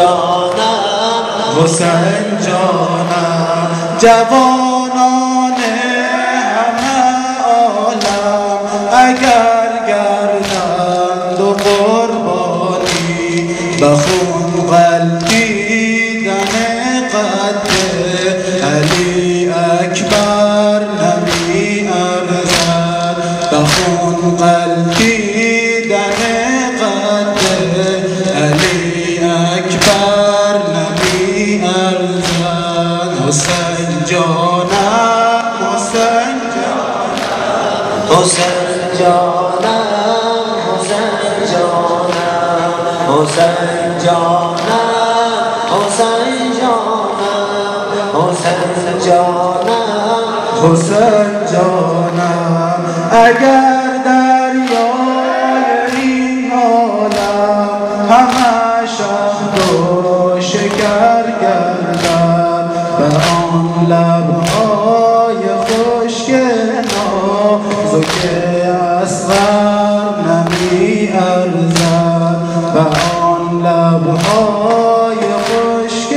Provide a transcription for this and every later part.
جانم حسین جانم جوانان همه عالم اگر گردند و قربانی بخون قلبیدن قد علی اکبر نمی ارزد بخون قلبیدن قد علی اکبر نمی ارزد حسین جانم حسین جانم حسین جانم حسین جانم حسین جانم حسین جانم حسین جانم حسین جانم اگر دریای این عالم همه شهد و شکر گردد به آن لبهای خشک نازک اصغر نمی ارزد به آن لبهای خشک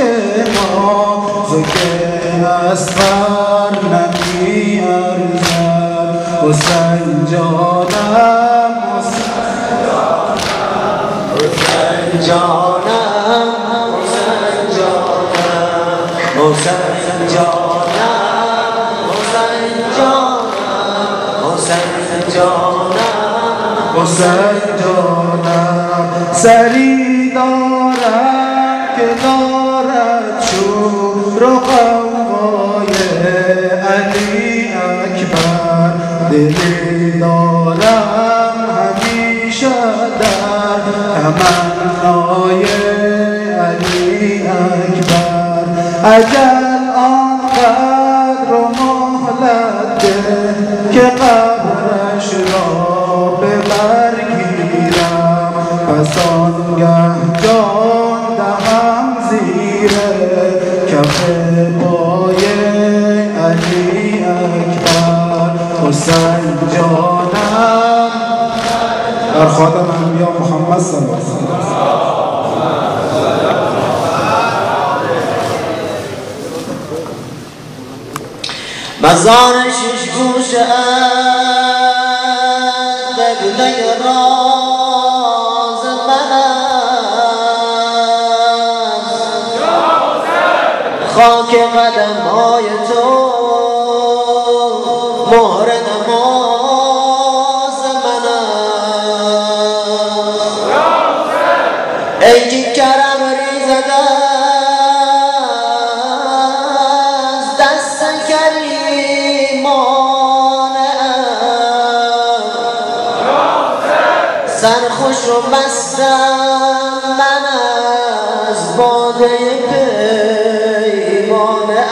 نازک اصغر نمی ارزد حسین جانم حسین جانم حسین جانم حسین جانم حسین جانم حسین جانم حسین جانم سری دارم که دارد شور و غوغای علی اکبر دلی دارم همیشه در تمنای علی اکبر اجل آنقدر و مهلت ده که قبرش را ببرگیرم پس آنگه جان دهم زیر کف پای علی اکبر حسین جانم در خاتم انبیا محمد صلی الله علیه وسلم مزار شش گوشه است قبله راز من است خاک قدم های تو مهر نماز من است ای که کرم ریزده از دست سرخوش و مستم من از باده پیمانه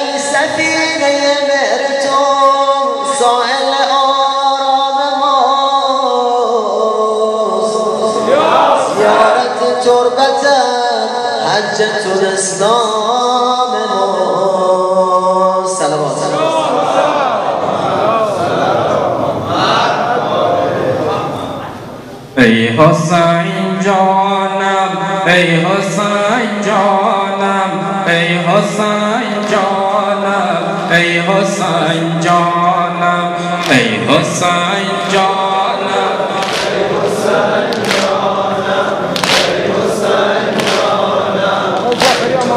ای سفینه مهر تو سائل آرام ماست زیارت تربت حجت الاسلام ماست صلوات ای حسین جانم ای حسین جانم ای حسین جانم ای حسین جانم ای حسین جانم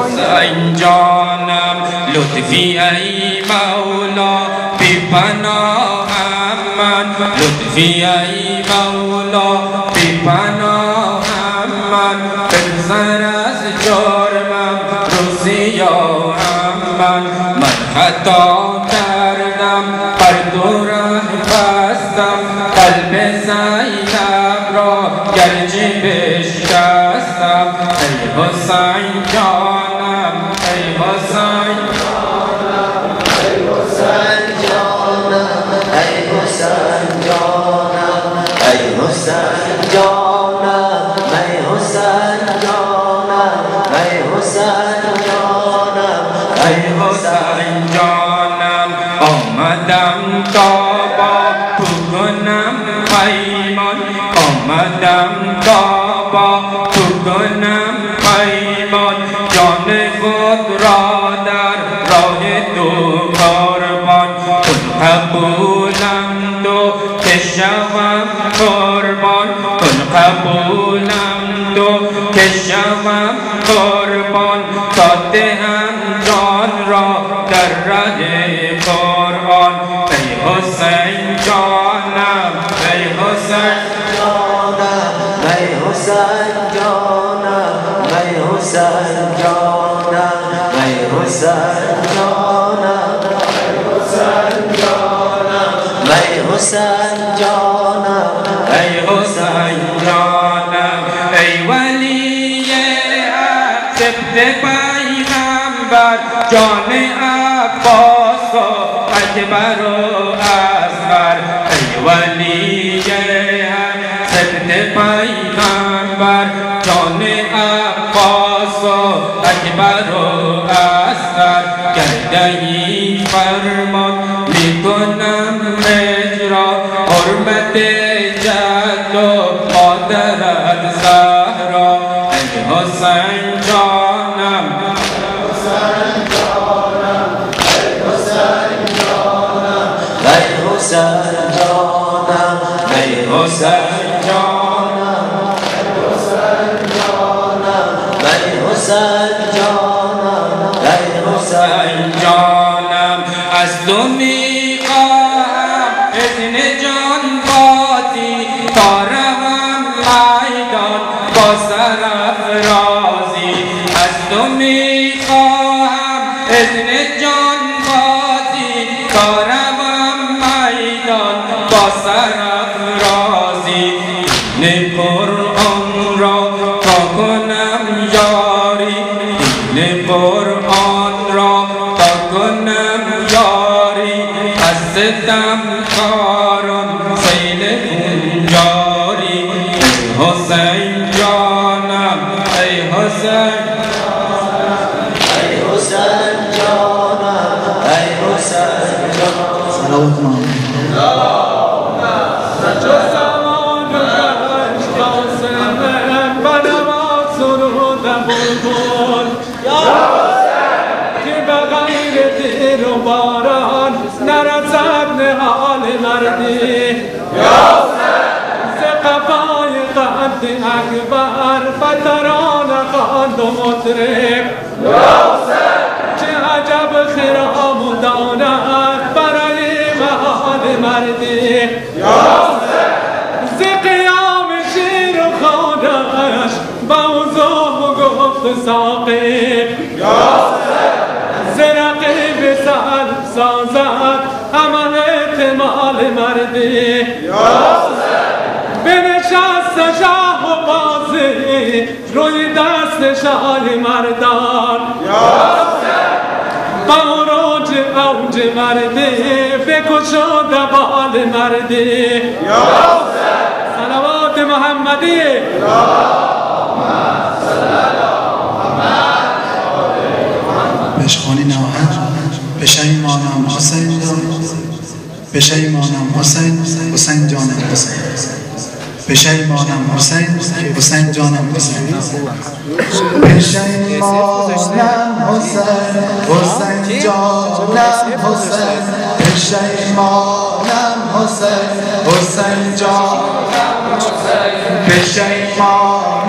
حسین جانم لطفی ای مولا بی پناهم من لطفی ای مولا بی پناهم من بگذر از جرمم روزیاهم من حتی کردم بر دو ره بستم قلب زینب را گرچه بشکستم ای حسین جانم ای حسین جانم ای حسین جانم ای حسین جانم ای حسین جانم ای حسین جانم ای حسین جانم ای حسین جانم آمدم تا با آمدم تا با تو کنم پیمان جان خود را در راه تو قربان کن قبولم تو که شوم قربان کن قبولم تو که شوم قربان تا دهم جان را در ره قرآن ای حسین جانم ای حسین جانم ای حسین جانم ای حسین جانم ای حسین جانم ای حسین جانم ای حسین جانم ای ولی سبت پیغمبر جان عباس و اکبر و اصغر ای ولی سبت پیغمبر جان عباس و اکبر و اصغر کردهی فرمان میکنم اجرا حرمت جد و مادرت زهرا ای حسین جانم ای حسین جانم ای حسین جانم ای حسین جانم ای حسین جانم از تو میخواهم اذن جان بازی تا روم میدان با سرافرازی از تو میخواهم اذن جان بازی تا روم میدان با سرافرازی این قرآن را تا کنم یاری این قرآن را تا کنم یاری از ستم کاران سیل جاری ای حسین جانم ای حسین ای حسین جانم ای حسین جانم صلوات باران نرسد نهال مردی ز قفای قد اکبر فتران خواند و مطرب چه عجب خرام داند برای محال مردی ز قیام شیر و خانش با اوضاع گفت ساقی زرقی به سر سازد عمل احتمال مردی بنشست شاه و بازی روی دست شاه مردان با روج اوج مردی بکشد بال مردی صلوات محمدی بشخونی نواهد بشیمانم حسین بشیمانم حسین حسین جانم حسین بشیمانم حسین حسین جانم حسین بشیمانم حسین حسین جانم حسین بشیمانم حسین حسین جانم حسین بشیمانم